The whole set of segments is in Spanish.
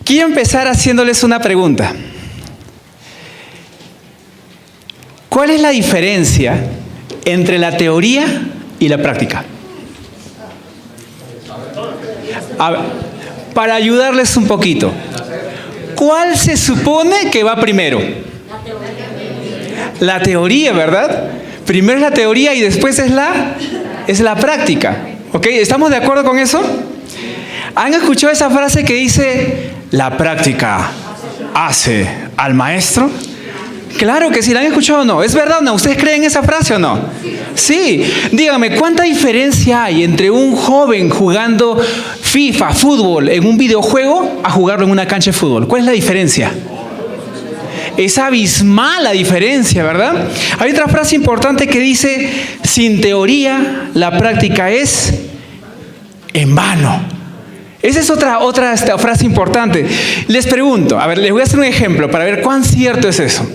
Quiero empezar haciéndoles una pregunta. ¿Cuál es la diferencia entre la teoría y la práctica? A ver, para ayudarles un poquito. ¿Cuál se supone que va primero? La teoría, ¿verdad? Primero es la teoría y después es la práctica. ¿Ok? ¿Estamos de acuerdo con eso? ¿Han escuchado esa frase que dice, la práctica hace al maestro? Claro que sí, ¿la han escuchado o no? ¿Es verdad o no? ¿Ustedes creen esa frase o no? Sí. Dígame, ¿cuánta diferencia hay entre un joven jugando FIFA, fútbol, en un videojuego, a jugarlo en una cancha de fútbol? ¿Cuál es la diferencia? Es abismal la diferencia, ¿verdad? Hay otra frase importante que dice, sin teoría, la práctica es en vano. Esa es otra frase importante. Les pregunto, a ver, les voy a hacer un ejemplo para ver cuán cierto es eso.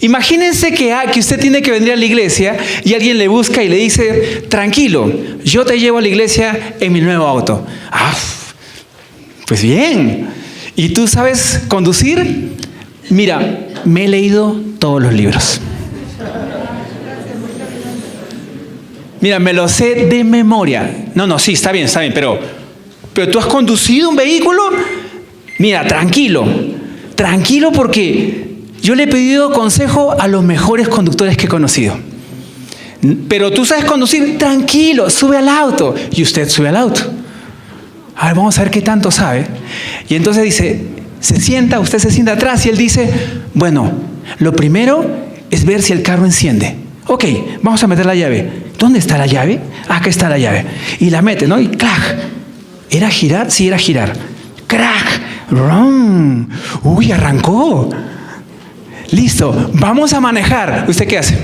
Imagínense que usted tiene que venir a la iglesia y alguien le busca y le dice, tranquilo, yo te llevo a la iglesia en mi nuevo auto. Ah, pues bien. ¿Y tú sabes conducir? Mira, me he leído todos los libros. Mira, me lo sé de memoria. No, sí, está bien, pero tú has conducido un vehículo. Mira, tranquilo porque yo le he pedido consejo a los mejores conductores que he conocido. Pero tú sabes conducir, tranquilo, sube al auto. Y usted sube al auto. A ver, vamos a ver qué tanto sabe. Y entonces dice, usted se sienta atrás y él dice, bueno, lo primero es ver si el carro enciende. Ok, vamos a meter la llave. ¿Dónde está la llave? Acá está la llave. Y la mete, ¿no? Y ¡clac! ¿Era girar? Sí, era girar. ¡Crack! ¡Rum! ¡Uy, arrancó! Listo, vamos a manejar. ¿Usted qué hace?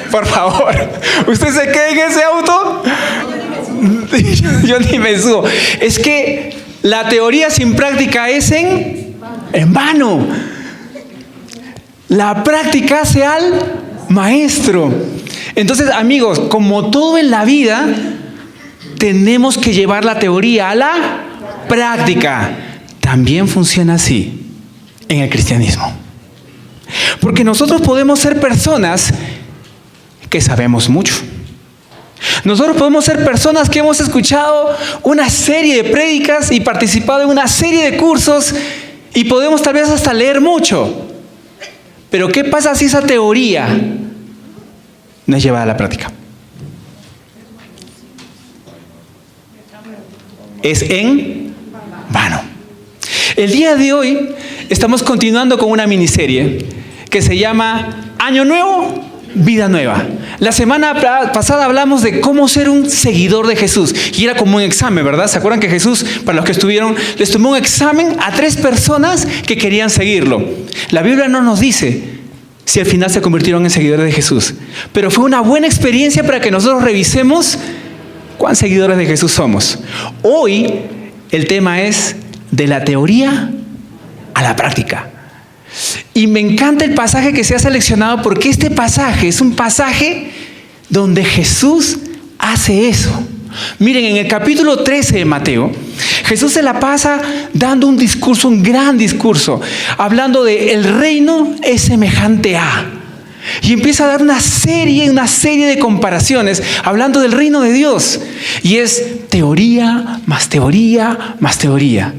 Por favor, ¿usted se queda en ese auto? Yo ni me subo. Es que la teoría sin práctica es en vano. La práctica hace al maestro. Entonces, amigos, como todo en la vida, tenemos que llevar la teoría a la práctica. También funciona así en el cristianismo. Porque nosotros podemos ser personas que sabemos mucho. Nosotros podemos ser personas que hemos escuchado una serie de prédicas y participado en una serie de cursos y podemos tal vez hasta leer mucho. Pero ¿qué pasa si esa teoría no es llevada a la práctica? Es en vano. El día de hoy estamos continuando con una miniserie que se llama Año Nuevo, Vida Nueva. La semana pasada hablamos de cómo ser un seguidor de Jesús. Y era como un examen, ¿verdad? ¿Se acuerdan que Jesús, para los que estuvieron, les tomó un examen a 3 personas que querían seguirlo? La Biblia no nos dice si al final se convirtieron en seguidores de Jesús. Pero fue una buena experiencia para que nosotros revisemos cuán seguidores de Jesús somos. Hoy el tema es de la teoría a la práctica. Y me encanta el pasaje que se ha seleccionado porque este pasaje es un pasaje donde Jesús hace eso. Miren, en el capítulo 13 de Mateo, Jesús se la pasa dando un discurso, un gran discurso, hablando de el reino es semejante a. Y empieza a dar una serie de comparaciones, hablando del reino de Dios. Y es teoría, más teoría, más teoría.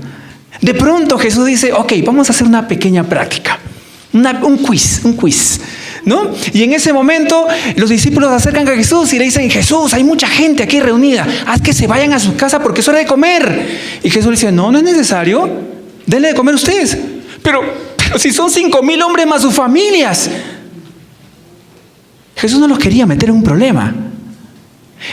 De pronto Jesús dice, ok, vamos a hacer una pequeña práctica, un quiz, ¿no? Y en ese momento los discípulos se acercan a Jesús y le dicen, Jesús, hay mucha gente aquí reunida, haz que se vayan a su casa porque es hora de comer. Y Jesús le dice, no es necesario, denle de comer ustedes. Pero si son 5,000 hombres más sus familias. Jesús no los quería meter en un problema.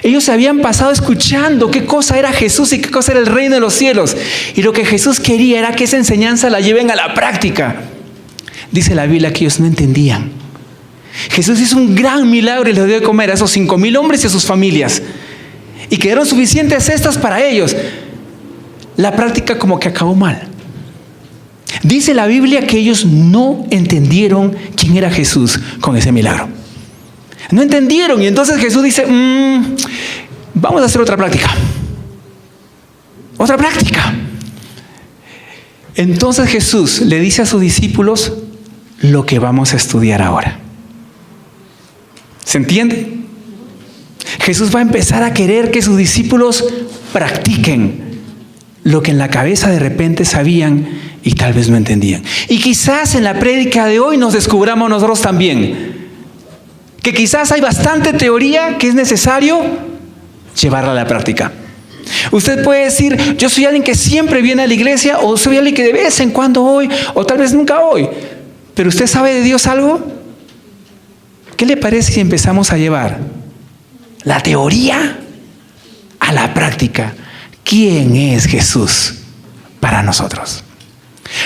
Ellos se habían pasado escuchando qué cosa era Jesús y qué cosa era el reino de los cielos. Y lo que Jesús quería era que esa enseñanza la lleven a la práctica. Dice la Biblia que ellos no entendían. Jesús hizo un gran milagro y les dio de comer a esos 5,000 hombres y a sus familias. Y quedaron suficientes cestas para ellos. La práctica como que acabó mal. Dice la Biblia que ellos no entendieron quién era Jesús con ese milagro. No entendieron. Y entonces Jesús dice, vamos a hacer otra práctica. Otra práctica. Entonces Jesús le dice a sus discípulos lo que vamos a estudiar ahora. ¿Se entiende? Jesús va a empezar a querer que sus discípulos practiquen lo que en la cabeza de repente sabían y tal vez no entendían. Y quizás en la prédica de hoy nos descubramos nosotros también que quizás hay bastante teoría que es necesario llevarla a la práctica. Usted puede decir, yo soy alguien que siempre viene a la iglesia, o soy alguien que de vez en cuando voy, o tal vez nunca voy. Pero ¿usted sabe de Dios algo? ¿Qué le parece si empezamos a llevar la teoría a la práctica? ¿Quién es Jesús para nosotros?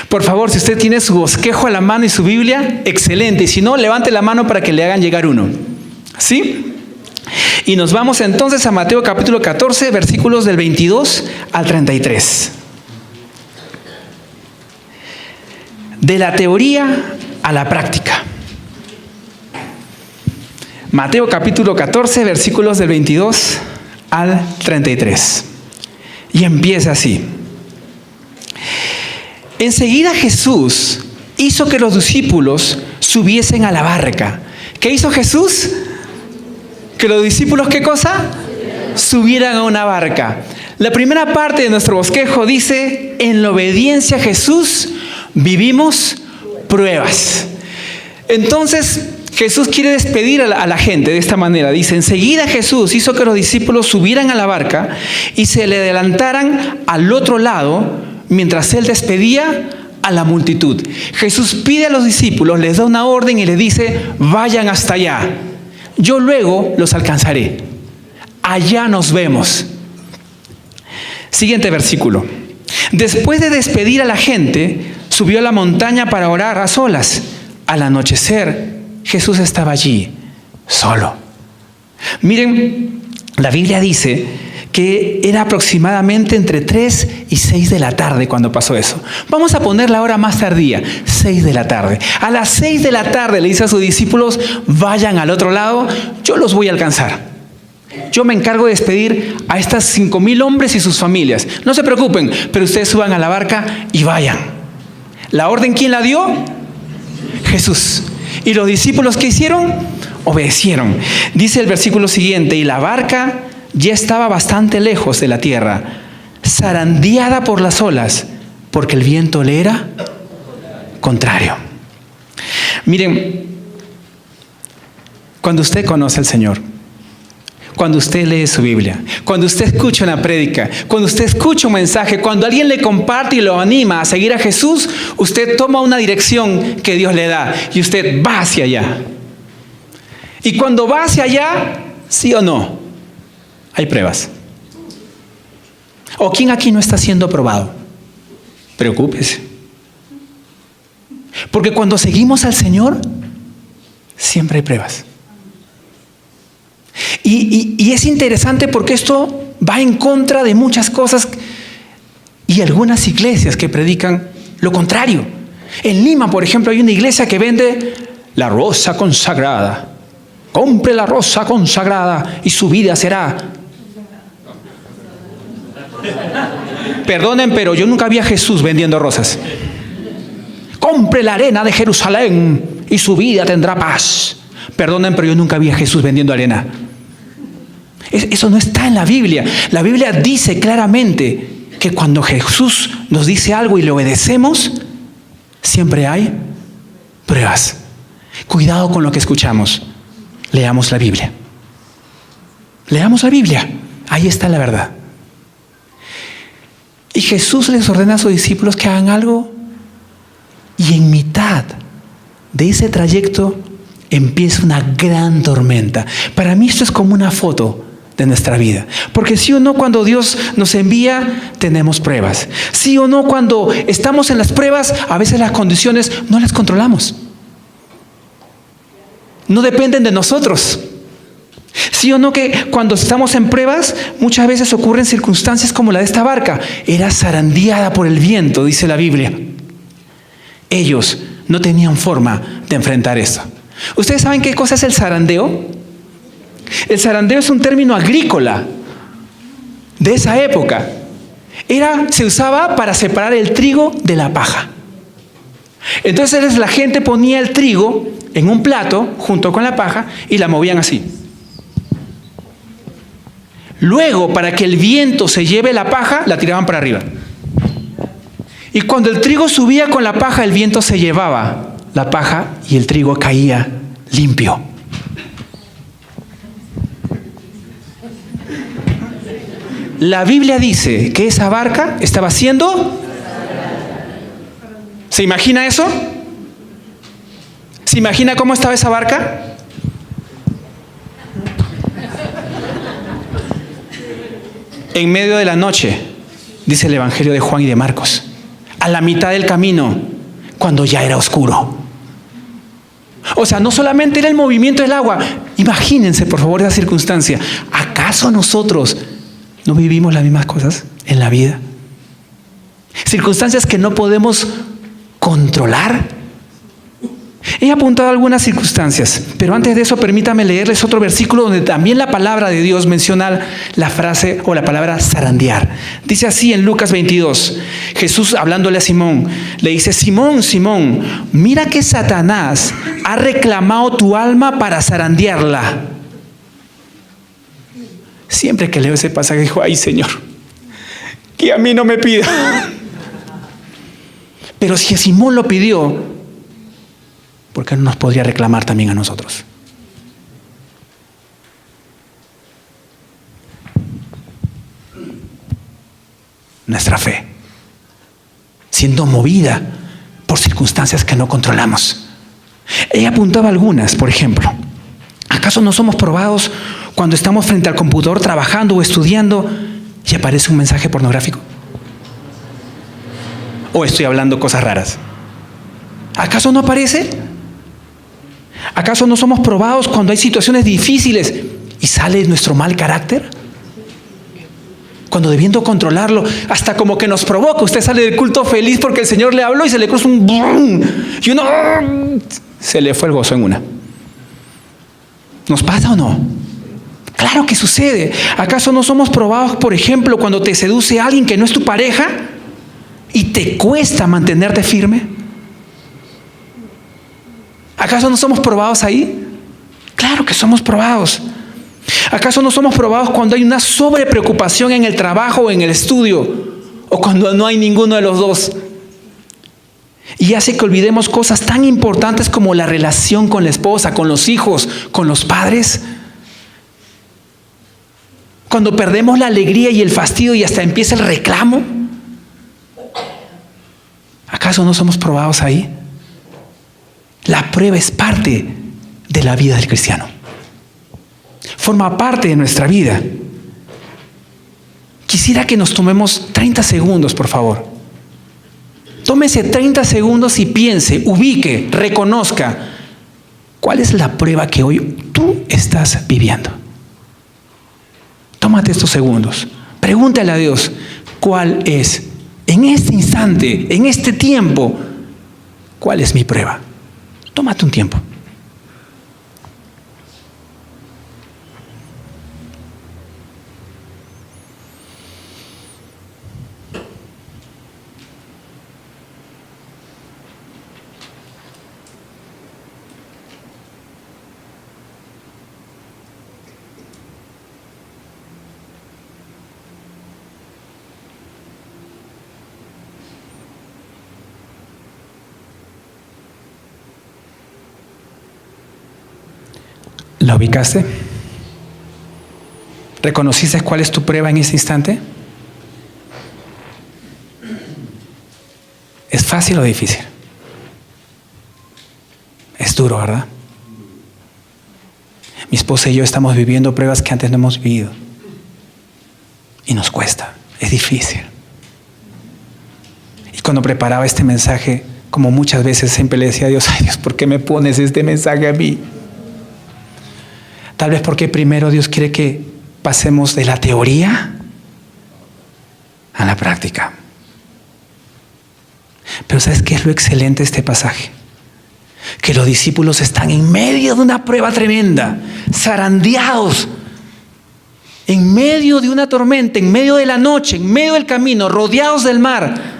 Por favor, si usted tiene su bosquejo a la mano y su Biblia, excelente. Y si no, levante la mano para que le hagan llegar uno. ¿Sí? Y nos vamos entonces a Mateo capítulo 14, versículos del 22 al 33. De la teoría a la práctica. Mateo capítulo 14, versículos del 22 al 33. Y empieza así. Enseguida Jesús hizo que los discípulos subiesen a la barca. ¿Qué hizo Jesús? Que los discípulos, ¿qué cosa? Subieran a una barca. La primera parte de nuestro bosquejo dice, en la obediencia a Jesús vivimos pruebas. Entonces, Jesús quiere despedir a la gente de esta manera. Dice, enseguida Jesús hizo que los discípulos subieran a la barca y se le adelantaran al otro lado mientras él despedía a la multitud. Jesús pide a los discípulos, les da una orden y les dice, vayan hasta allá. Yo luego los alcanzaré. Allá nos vemos. Siguiente versículo. Después de despedir a la gente, subió a la montaña para orar a solas. Al anochecer, Jesús estaba allí, solo. Miren, la Biblia dice que era aproximadamente entre 3 y 6 de la tarde cuando pasó eso. Vamos a poner la hora más tardía, 6 de la tarde. A las 6 de la tarde le dice a sus discípulos, vayan al otro lado, yo los voy a alcanzar. Yo me encargo de despedir a estas 5,000 hombres y sus familias. No se preocupen, pero ustedes suban a la barca y vayan. ¿La orden quién la dio? Jesús. ¿Y los discípulos qué hicieron? Obedecieron. Dice el versículo siguiente, y la barca ya estaba bastante lejos de la tierra, zarandeada por las olas, porque el viento le era contrario. Miren, cuando usted conoce al Señor, cuando usted lee su Biblia, cuando usted escucha una prédica, cuando usted escucha un mensaje, cuando alguien le comparte y lo anima a seguir a Jesús, usted toma una dirección que Dios le da y usted va hacia allá. Y cuando va hacia allá, ¿sí o no? Hay pruebas. ¿O quién aquí no está siendo aprobado? Preocúpese. Porque cuando seguimos al Señor, siempre hay pruebas. Y es interesante porque esto va en contra de muchas cosas y algunas iglesias que predican lo contrario. En Lima, por ejemplo, hay una iglesia que vende la rosa consagrada. Compre la rosa consagrada y su vida será. Perdonen, pero yo nunca vi a Jesús vendiendo rosas. Compre la arena de Jerusalén y su vida tendrá paz. Perdonen, pero yo nunca vi a Jesús vendiendo arena. Eso no está en la Biblia. La Biblia dice claramente que cuando Jesús nos dice algo y le obedecemos, siempre hay pruebas. Cuidado con lo que escuchamos. Leamos la Biblia. Leamos la Biblia. Ahí está la verdad. Y Jesús les ordena a sus discípulos que hagan algo. Y en mitad de ese trayecto empieza una gran tormenta. Para mí esto es como una foto de nuestra vida. Porque sí o no, cuando Dios nos envía, tenemos pruebas. Sí o no, cuando estamos en las pruebas, a veces las condiciones no las controlamos. No dependen de nosotros. Sí o no que cuando estamos en pruebas, muchas veces ocurren circunstancias como la de esta barca. Era zarandeada por el viento, dice la Biblia. Ellos no tenían forma de enfrentar eso. ¿Ustedes saben qué cosa es el zarandeo? El zarandeo es un término agrícola de esa época. Se usaba para separar el trigo de la paja. Entonces la gente ponía el trigo en un plato junto con la paja y la movían así. Luego, para que el viento se lleve la paja, la tiraban para arriba. Y cuando el trigo subía con la paja, el viento se llevaba la paja y el trigo caía limpio. La Biblia dice que esa barca estaba siendo... ¿Se imagina eso? ¿Se imagina cómo estaba esa barca? En medio de la noche, dice el Evangelio de Juan y de Marcos, a la mitad del camino, cuando ya era oscuro. O sea, no solamente era el movimiento del agua. Imagínense, por favor, esa circunstancia. ¿Acaso nosotros no vivimos las mismas cosas en la vida? Circunstancias que no podemos controlar. He apuntado algunas circunstancias, pero antes de eso permítame leerles otro versículo donde también la palabra de Dios menciona la frase o la palabra zarandear. Dice así en Lucas 22, Jesús hablándole a Simón, le dice: Simón, Simón, mira que Satanás ha reclamado tu alma para zarandearla. Siempre que leo ese pasaje digo: ay, Señor, que a mí no me pida. Pero si Simón lo pidió, ¿por qué no nos podría reclamar también a nosotros? Nuestra fe, siendo movida por circunstancias que no controlamos. Ella apuntaba algunas, por ejemplo. ¿Acaso no somos probados cuando estamos frente al computador trabajando o estudiando y aparece un mensaje pornográfico? ¿O estoy hablando cosas raras? ¿Acaso no aparece? ¿Acaso no somos probados cuando hay situaciones difíciles y sale nuestro mal carácter? Cuando debiendo controlarlo, hasta como que nos provoca. Usted sale del culto feliz porque el Señor le habló y se le cruza un brum, y uno se le fue el gozo en una. ¿Nos pasa o no? Claro que sucede. ¿Acaso no somos probados, por ejemplo, cuando te seduce alguien que no es tu pareja y te cuesta mantenerte firme? ¿Acaso no somos probados ahí? Claro que somos probados. ¿Acaso no somos probados cuando hay una sobrepreocupación en el trabajo o en el estudio? ¿O cuando no hay ninguno de los dos? Y hace que olvidemos cosas tan importantes como la relación con la esposa, con los hijos, con los padres. Cuando perdemos la alegría y el fastidio y hasta empieza el reclamo. ¿Acaso no somos probados ahí? La prueba es parte de la vida del cristiano. Forma parte de nuestra vida. Quisiera que nos tomemos 30 segundos, por favor. Tómese 30 segundos y piense, ubique, reconozca cuál es la prueba que hoy tú estás viviendo. Tómate estos segundos. Pregúntale a Dios, ¿cuál es? En este instante, en este tiempo, ¿cuál es mi prueba? Tómate un tiempo. ¿La ubicaste? ¿Reconociste cuál es tu prueba en este instante? ¿Es fácil o difícil? Es duro, ¿verdad? Mi esposa y yo estamos viviendo pruebas que antes no hemos vivido. Y nos cuesta, es difícil. Y cuando preparaba este mensaje, como muchas veces siempre le decía a Dios: ay, Dios, ¿por qué me pones este mensaje a mí? Tal vez porque primero Dios quiere que pasemos de la teoría a la práctica. Pero ¿sabes qué es lo excelente de este pasaje? que los discípulos están en medio de una prueba tremenda, zarandeados, en medio de una tormenta, en medio de la noche, en medio del camino, rodeados del mar.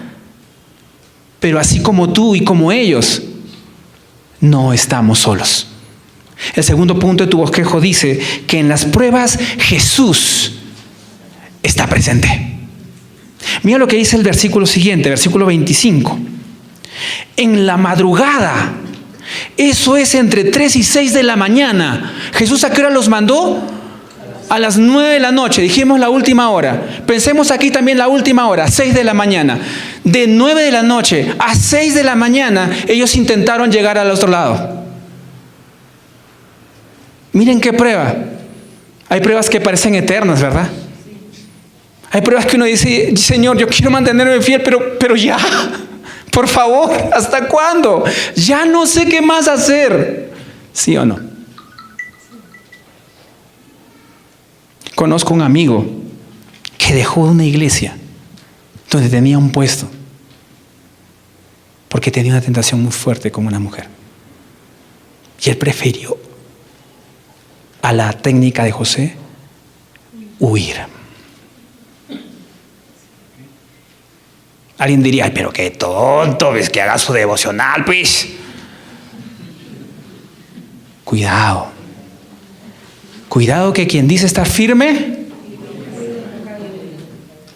Pero así como tú y como ellos, no estamos solos. El segundo punto de tu bosquejo dice que en las pruebas Jesús está presente. Mira lo que dice el versículo siguiente, versículo 25. En la madrugada, eso es entre 3 y 6 de la mañana. ¿Jesús a qué hora los mandó? A las 9 de la noche, dijimos la última hora. Pensemos aquí también la última hora, 6 de la mañana. De 9 de la noche a 6 de la mañana, ellos intentaron llegar al otro lado. Miren qué prueba. Hay pruebas que parecen eternas, ¿verdad? Hay pruebas que uno dice, Señor, yo quiero mantenerme fiel, pero ya, por favor, ¿hasta cuándo? Ya no sé qué más hacer. ¿Sí o no? Conozco un amigo que dejó una iglesia donde tenía un puesto porque tenía una tentación muy fuerte con una mujer. Y él prefirió, a la técnica de José, huir. Alguien diría, ay, pero qué tonto, ves que haga su devocional, pues. Cuidado. Cuidado que quien dice estar firme,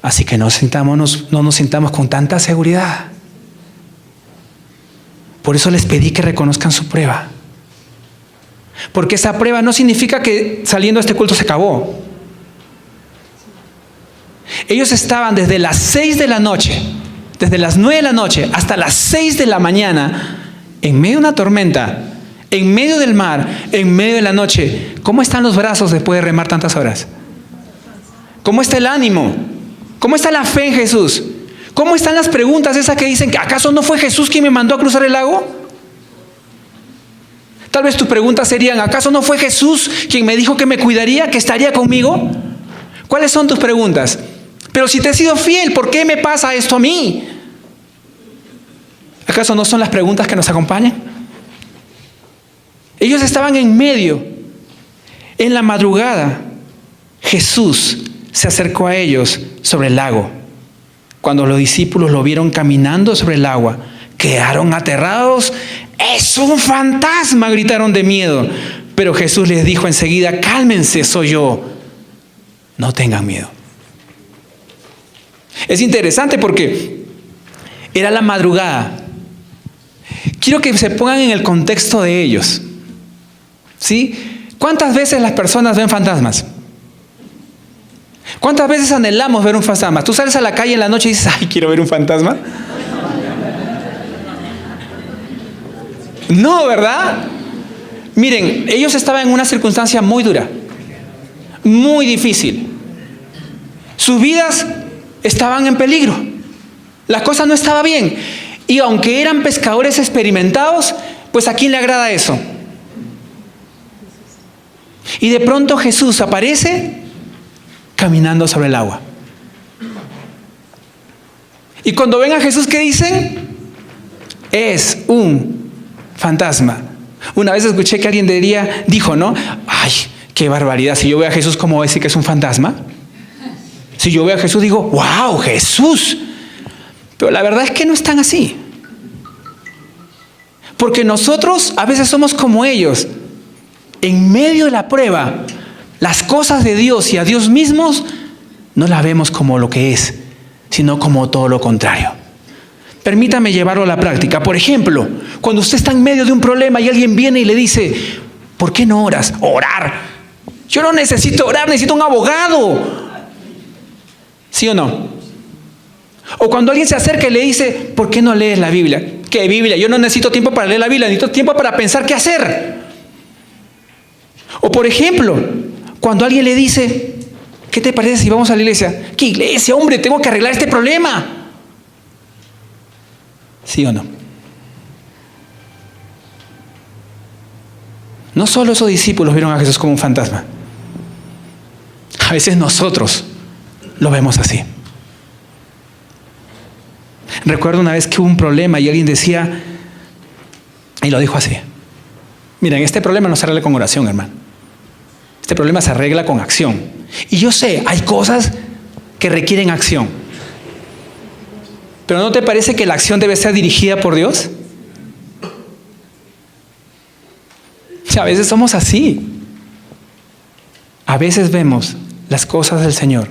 así que no nos sintamos con tanta seguridad. Por eso les pedí que reconozcan su prueba. Porque esa prueba no significa que saliendo de este culto se acabó. Ellos estaban desde las 6 de la noche, desde las 9 de la noche hasta las 6 de la mañana, en medio de una tormenta, en medio del mar, en medio de la noche. ¿Cómo están los brazos después de remar tantas horas? ¿Cómo está el ánimo? ¿Cómo está la fe en Jesús? ¿Cómo están las preguntas esas que dicen, ¿acaso no fue Jesús quien me mandó a cruzar el lago? Tal vez tus preguntas serían, ¿acaso no fue Jesús quien me dijo que me cuidaría, que estaría conmigo? ¿Cuáles son tus preguntas? Pero si te he sido fiel, ¿por qué me pasa esto a mí? ¿Acaso no son las preguntas que nos acompañan? Ellos estaban en medio. En la madrugada, Jesús se acercó a ellos sobre el lago. Cuando los discípulos lo vieron caminando sobre el agua, quedaron aterrados. ¡Es un fantasma!, gritaron de miedo. Pero Jesús les dijo enseguida, cálmense, soy yo. No tengan miedo. Es interesante porque era la madrugada. Quiero que se pongan en el contexto de ellos. ¿Sí? ¿Cuántas veces las personas ven fantasmas? ¿Cuántas veces anhelamos ver un fantasma? Tú sales a la calle en la noche y dices, ay, quiero ver un fantasma. No, ¿verdad? Miren, ellos estaban en una circunstancia muy dura, muy difícil. Sus vidas estaban en peligro. La cosa no estaba bien. Y aunque eran pescadores experimentados, pues ¿a quién le agrada eso? Y de pronto Jesús aparece caminando sobre el agua. Y cuando ven a Jesús, ¿qué dicen? Es un fantasma. Una vez escuché que alguien dijo, ¿no? Ay, qué barbaridad. Si yo veo a Jesús, ¿cómo voy a decir que es un fantasma? Si yo veo a Jesús, digo, wow, Jesús. Pero la verdad es que no es tan así. Porque nosotros a veces somos como ellos. En medio de la prueba, las cosas de Dios y a Dios mismos no las vemos como lo que es, sino como todo lo contrario. Permítame llevarlo a la práctica. Por ejemplo, cuando usted está en medio de un problema y alguien viene y le dice, ¿por qué no oras? Orar. Yo no necesito orar, necesito un abogado. ¿Sí o no? O cuando alguien se acerca y le dice, ¿por qué no lees la Biblia? ¿Qué Biblia? Yo no necesito tiempo para leer la Biblia, necesito tiempo para pensar qué hacer. O por ejemplo, cuando alguien le dice, ¿qué te parece si vamos a la iglesia? ¿Qué iglesia, hombre? Tengo que arreglar este problema. ¿Sí o no? No solo esos discípulos vieron a Jesús como un fantasma. A veces nosotros lo vemos así. Recuerdo una vez que hubo un problema y alguien decía, y lo dijo así, Miren, este problema no se arregla con oración, hermano. Este problema se arregla con acción. Y yo sé, hay cosas que requieren acción. Pero ¿no te parece que la acción debe ser dirigida por Dios? O sea, a veces somos así. A veces vemos las cosas del Señor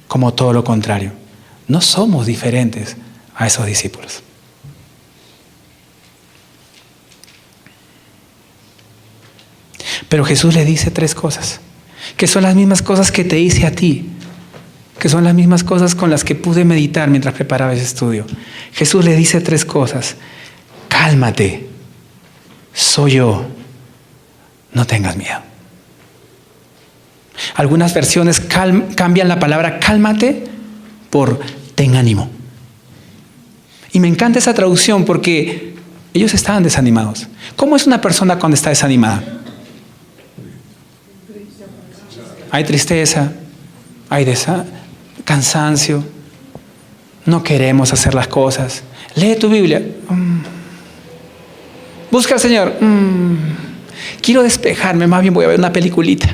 como todo lo contrario. No somos diferentes a esos discípulos. Pero Jesús le dice 3 cosas, que son las mismas cosas que te dice a ti, que son las mismas cosas con las que pude meditar mientras preparaba ese estudio. Jesús le dice 3 cosas. Cálmate, soy yo, no tengas miedo. Algunas versiones cambian la palabra cálmate por ten ánimo. Y me encanta esa traducción porque ellos estaban desanimados. ¿Cómo es una persona cuando está desanimada? Hay tristeza, hay cansancio, no queremos hacer las cosas. Lee tu Biblia. Busca al Señor. Quiero despejarme, más bien voy a ver una peliculita.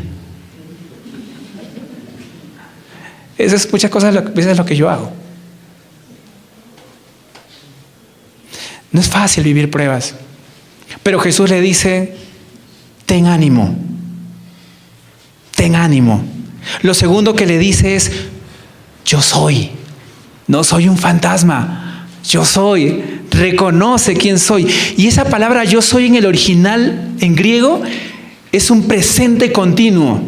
Eso es muchas cosas, a veces es lo que yo hago. No es fácil vivir pruebas, pero Jesús le dice, ten ánimo. Ten ánimo. Lo segundo que le dice es, yo soy. No soy un fantasma. Yo soy. Reconoce quién soy. Y esa palabra yo soy en el original, en griego, es un presente continuo.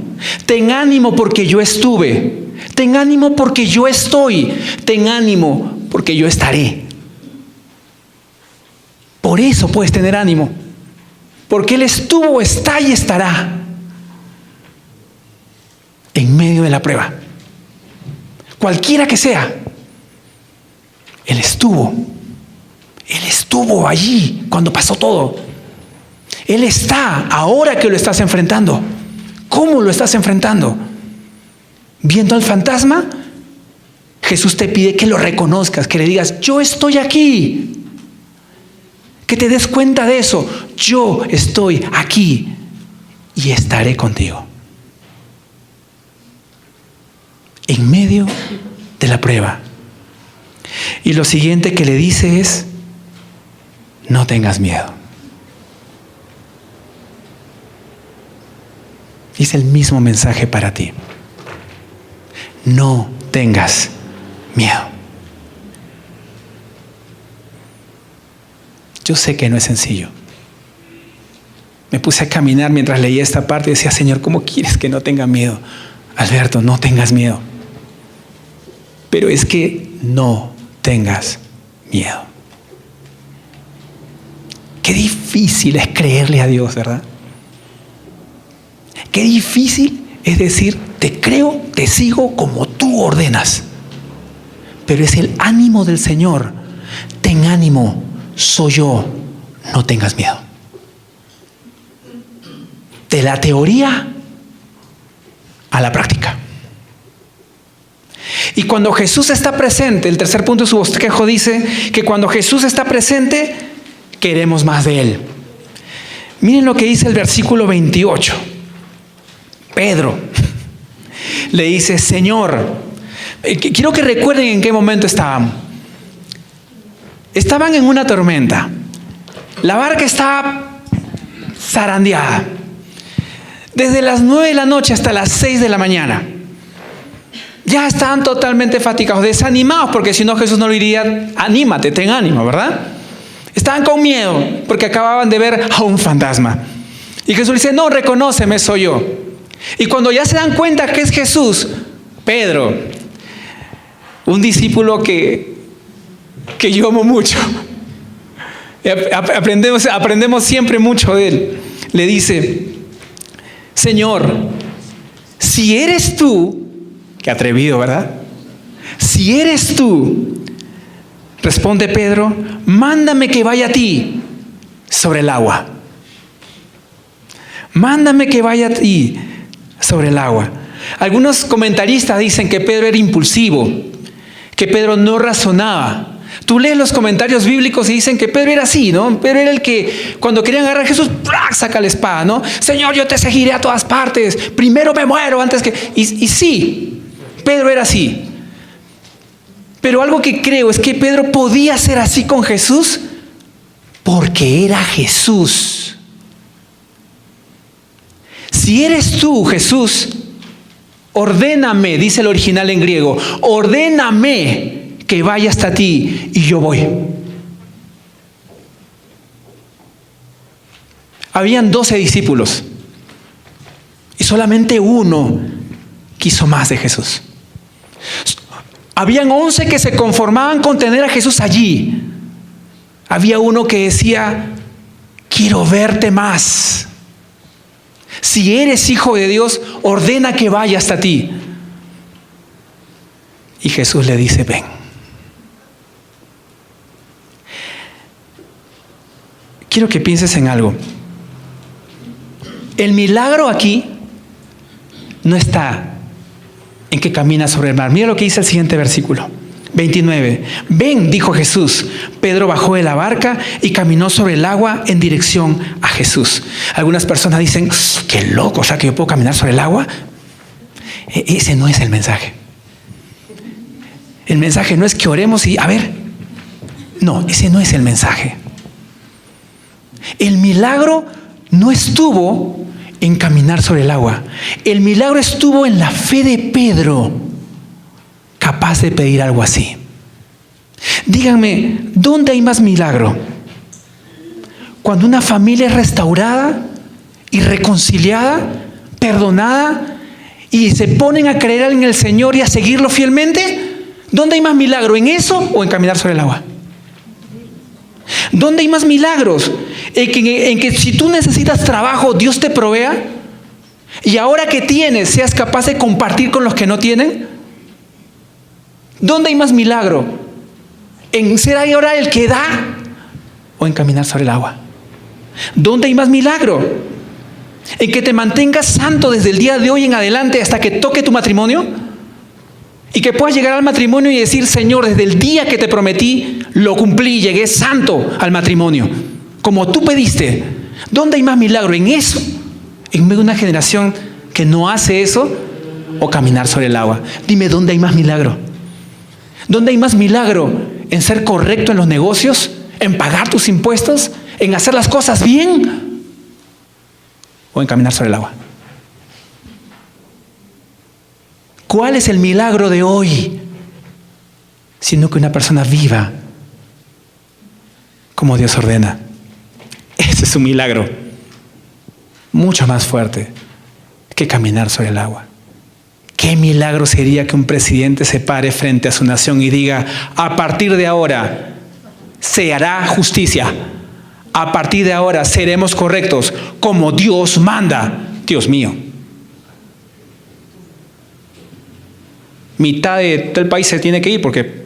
Ten ánimo porque yo estuve. Ten ánimo porque yo estoy. Ten ánimo porque yo estaré. Por eso puedes tener ánimo. Porque Él estuvo, está y estará en medio de la prueba. Cualquiera que sea. Él estuvo. Él estuvo allí cuando pasó todo. Él está ahora que lo estás enfrentando. ¿Cómo lo estás enfrentando? ¿Viendo al fantasma? Jesús te pide que lo reconozcas, que le digas, yo estoy aquí. Que te des cuenta de eso. Yo estoy aquí y estaré contigo. En medio de la prueba. Y lo siguiente que le dice es, no tengas miedo. Es el mismo mensaje para ti. No tengas miedo. Yo sé que no es sencillo. Me puse a caminar mientras leía esta parte y decía, Señor, ¿cómo quieres que no tenga miedo? Alberto, no tengas miedo. Pero es que no tengas miedo. Qué difícil es creerle a Dios, ¿verdad? Qué difícil es decir, te creo, te sigo como tú ordenas. Pero es el ánimo del Señor. Ten ánimo, soy yo, no tengas miedo. De la teoría a la práctica. Y cuando Jesús está presente, el tercer punto de su bosquejo dice que cuando Jesús está presente, queremos más de Él. Miren lo que dice el versículo 28. Pedro le dice, Señor, quiero que recuerden en qué momento estaban. Estaban en una tormenta. La barca estaba zarandeada. Desde las 9 de la noche hasta las 6 de la mañana. Ya estaban totalmente fatigados, desanimados, porque si no Jesús no lo diría, anímate, ten ánimo, ¿verdad? Estaban con miedo, porque acababan de ver a un fantasma. Y Jesús dice, no, reconóceme, soy yo. Y cuando ya se dan cuenta que es Jesús, Pedro, un discípulo que yo amo mucho, aprendemos siempre mucho de él, le dice, Señor, si eres tú, qué atrevido, ¿verdad? Si eres tú, responde Pedro, mándame que vaya a ti sobre el agua. Mándame que vaya a ti sobre el agua. Algunos comentaristas dicen que Pedro era impulsivo, que Pedro no razonaba. Tú lees los comentarios bíblicos y dicen que Pedro era así, ¿no? Pedro era el que cuando querían agarrar a Jesús, ¡plac!, saca la espada, ¿no? Señor, yo te seguiré a todas partes. Primero me muero antes que... Y sí, Pedro era así. Pero algo que creo es que Pedro podía ser así con Jesús porque era Jesús. Si eres tú, Jesús, ordéname, dice el original en griego, ordéname que vaya hasta ti y yo voy. Habían 12 discípulos y solamente uno quiso más de Jesús. Habían 11 que se conformaban con tener a Jesús allí. Había uno que decía, quiero verte más. Si eres hijo de Dios, ordena que vaya hasta ti. Y Jesús le dice, ven. Quiero que pienses en algo. El milagro aquí no está en que camina sobre el mar. Mira lo que dice el siguiente versículo, 29. Ven, dijo Jesús. Pedro bajó de la barca y caminó sobre el agua en dirección a Jesús. Algunas personas dicen, qué loco, o sea que yo puedo caminar sobre el agua. Ese no es el mensaje. El mensaje no es que oremos y, a ver, no, ese no es el mensaje. El milagro no estuvo en caminar sobre el agua. El milagro estuvo en la fe de Pedro, capaz de pedir algo así. Díganme, ¿dónde hay más milagro? Cuando una familia es restaurada y reconciliada, perdonada, y se ponen a creer en el Señor y a seguirlo fielmente. ¿Dónde hay más milagro? ¿En eso o en caminar sobre el agua? ¿Dónde hay más milagros? En que si tú necesitas trabajo, Dios te provea, y ahora que tienes, seas capaz de compartir con los que no tienen. ¿Dónde hay más milagro? ¿En ser ahora el que da o en caminar sobre el agua? ¿Dónde hay más milagro? ¿En que te mantengas santo desde el día de hoy en adelante hasta que toque tu matrimonio? Y que puedas llegar al matrimonio y decir, Señor, desde el día que te prometí, lo cumplí, llegué santo al matrimonio, como tú pediste. ¿Dónde hay más milagro? ¿En eso? ¿En medio de una generación que no hace eso? ¿O caminar sobre el agua? Dime, ¿dónde hay más milagro? ¿Dónde hay más milagro? ¿En ser correcto en los negocios? ¿En pagar tus impuestos? ¿En hacer las cosas bien? ¿O en caminar sobre el agua? ¿Cuál es el milagro de hoy? Sino que una persona viva como Dios ordena. Ese es un milagro mucho más fuerte que caminar sobre el agua. ¿Qué milagro sería que un presidente se pare frente a su nación y diga, a partir de ahora se hará justicia, a partir de ahora seremos correctos como Dios manda? Dios mío. Mitad del país se tiene que ir porque...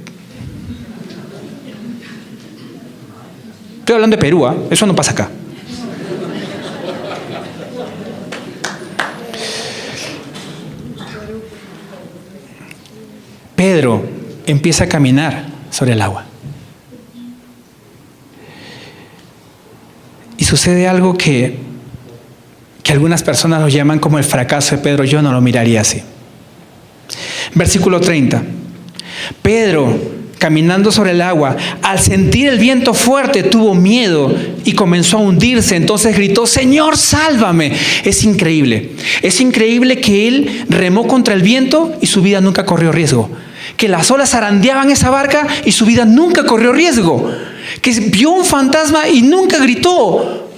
Estoy hablando de Perú, ¿eh? Eso no pasa acá. Pedro empieza a caminar sobre el agua. Y sucede algo que algunas personas lo llaman como el fracaso de Pedro. Yo no lo miraría así. Versículo 30. Pedro, caminando sobre el agua, al sentir el viento fuerte, tuvo miedo y comenzó a hundirse. Entonces gritó, Señor, sálvame. Es increíble. Es increíble que él remó contra el viento y su vida nunca corrió riesgo. Que las olas zarandeaban esa barca y su vida nunca corrió riesgo. Que vio un fantasma y nunca gritó.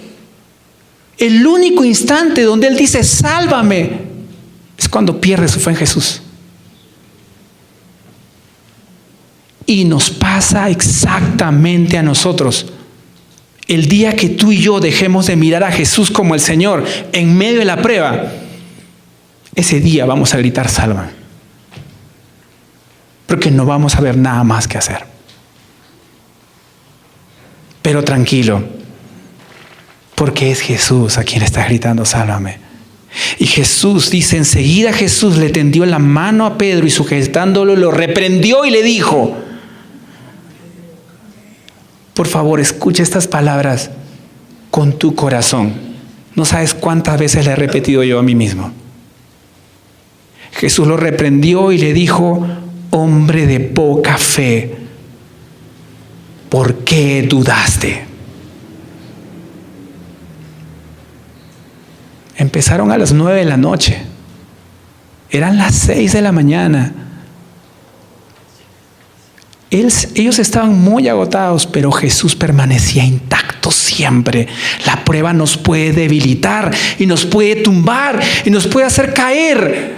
El único instante donde él dice, sálvame, es cuando pierde su fe en Jesús. Y nos pasa exactamente a nosotros. El día que tú y yo dejemos de mirar a Jesús como el Señor en medio de la prueba, ese día vamos a gritar sálvame. Porque no vamos a ver nada más que hacer. Pero tranquilo, porque es Jesús a quien está gritando sálvame. Y Jesús dice, enseguida Jesús le tendió la mano a Pedro y sujetándolo lo reprendió y le dijo, Por favor, escucha estas palabras con tu corazón. No sabes cuántas veces le he repetido yo a mí mismo. Jesús lo reprendió y le dijo: hombre de poca fe, ¿por qué dudaste? Empezaron a las 9 de la noche. Eran las 6 de la mañana. Ellos estaban muy agotados, pero Jesús permanecía intacto siempre. La prueba nos puede debilitar y nos puede tumbar y nos puede hacer caer.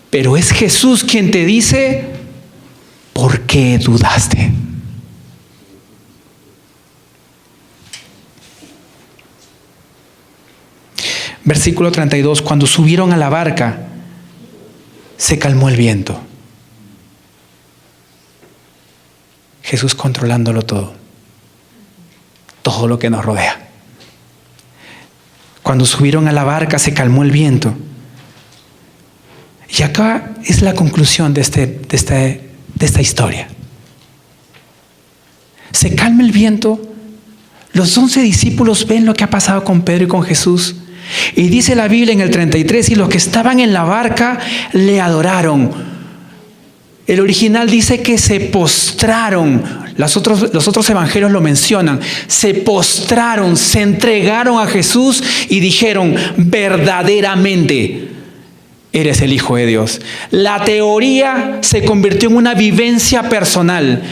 Pero es Jesús quien te dice: ¿por qué dudaste? Versículo 32, cuando subieron a la barca, se calmó el viento. Jesús controlándolo todo lo que nos rodea. Cuando subieron a la barca, se calmó el viento. Y acá es la conclusión de esta historia. Se calma el viento. Los 11 discípulos ven lo que ha pasado con Pedro y con Jesús. Y dice la Biblia en el 33, y los que estaban en la barca le adoraron. El original dice que se postraron. Los otros evangelios lo mencionan. Se postraron, se entregaron a Jesús y dijeron: verdaderamente eres el Hijo de Dios. La teoría se convirtió en una vivencia personal.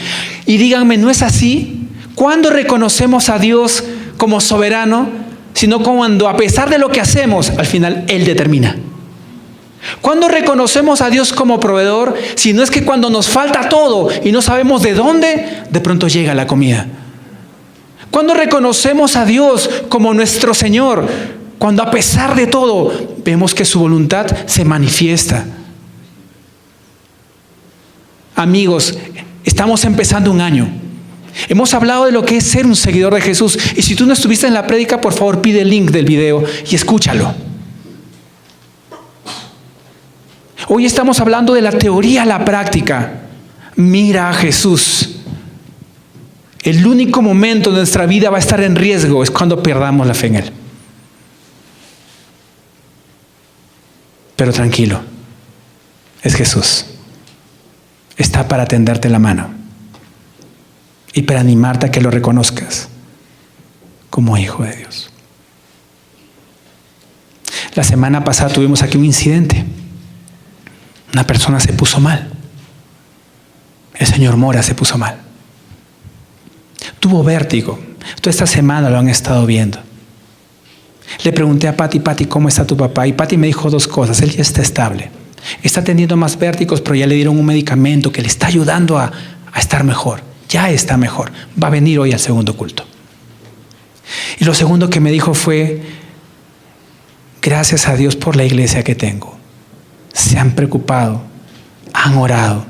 Y díganme, ¿no es así? ¿Cuándo reconocemos a Dios como soberano? Sino cuando, a pesar de lo que hacemos, al final Él determina. ¿Cuándo reconocemos a Dios como proveedor? Si no es que cuando nos falta todo y no sabemos de dónde, de pronto llega la comida. ¿Cuándo reconocemos a Dios como nuestro Señor? Cuando a pesar de todo vemos que su voluntad se manifiesta. Amigos, estamos empezando un año. Hemos hablado de lo que es ser un seguidor de Jesús. Y si tú no estuviste en la prédica, por favor pide el link del video y escúchalo. Hoy estamos hablando de la teoría a la práctica. Mira a Jesús. El único momento de nuestra vida va a estar en riesgo es cuando perdamos la fe en Él. Pero tranquilo, es Jesús. Está para tenderte la mano y para animarte a que lo reconozcas como hijo de Dios. La semana pasada tuvimos aquí un incidente. Una persona se puso mal. El señor Mora se puso mal. Tuvo vértigo. Toda esta semana lo han estado viendo. Le pregunté a Pati: ¿cómo está tu papá? Y Pati me dijo 2 cosas. Él ya está estable. Está teniendo más vértigos, pero ya le dieron un medicamento que le está ayudando a estar mejor. Ya está mejor. Va a venir hoy al segundo culto. Y lo segundo que me dijo fue: gracias a Dios por la iglesia que tengo. Se han preocupado, han orado,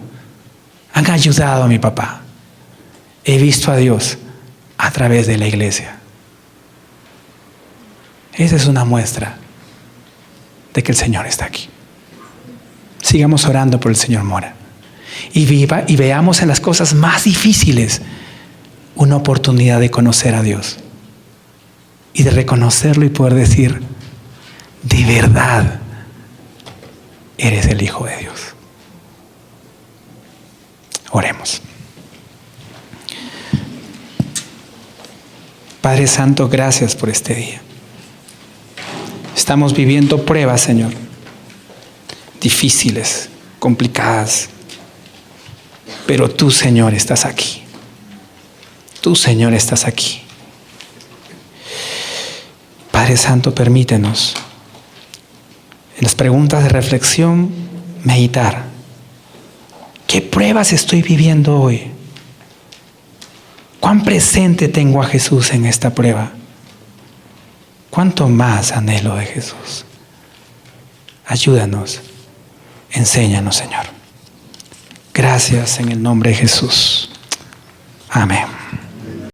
han ayudado a mi papá. He visto a Dios a través de la iglesia. Esa es una muestra de que el Señor está aquí. Sigamos orando por el señor Mora. Y veamos en las cosas más difíciles una oportunidad de conocer a Dios. Y de reconocerlo y poder decir: de verdad eres el Hijo de Dios. Oremos. Padre Santo, gracias por este día. Estamos viviendo pruebas, Señor, difíciles, complicadas. Pero tú, Señor, estás aquí. Tú, Señor, estás aquí. Padre Santo, permítenos en las preguntas de reflexión meditar. ¿Qué pruebas estoy viviendo hoy? ¿Cuán presente tengo a Jesús en esta prueba? ¿Cuánto más anhelo de Jesús? Ayúdanos, enséñanos, Señor. Gracias en el nombre de Jesús. Amén.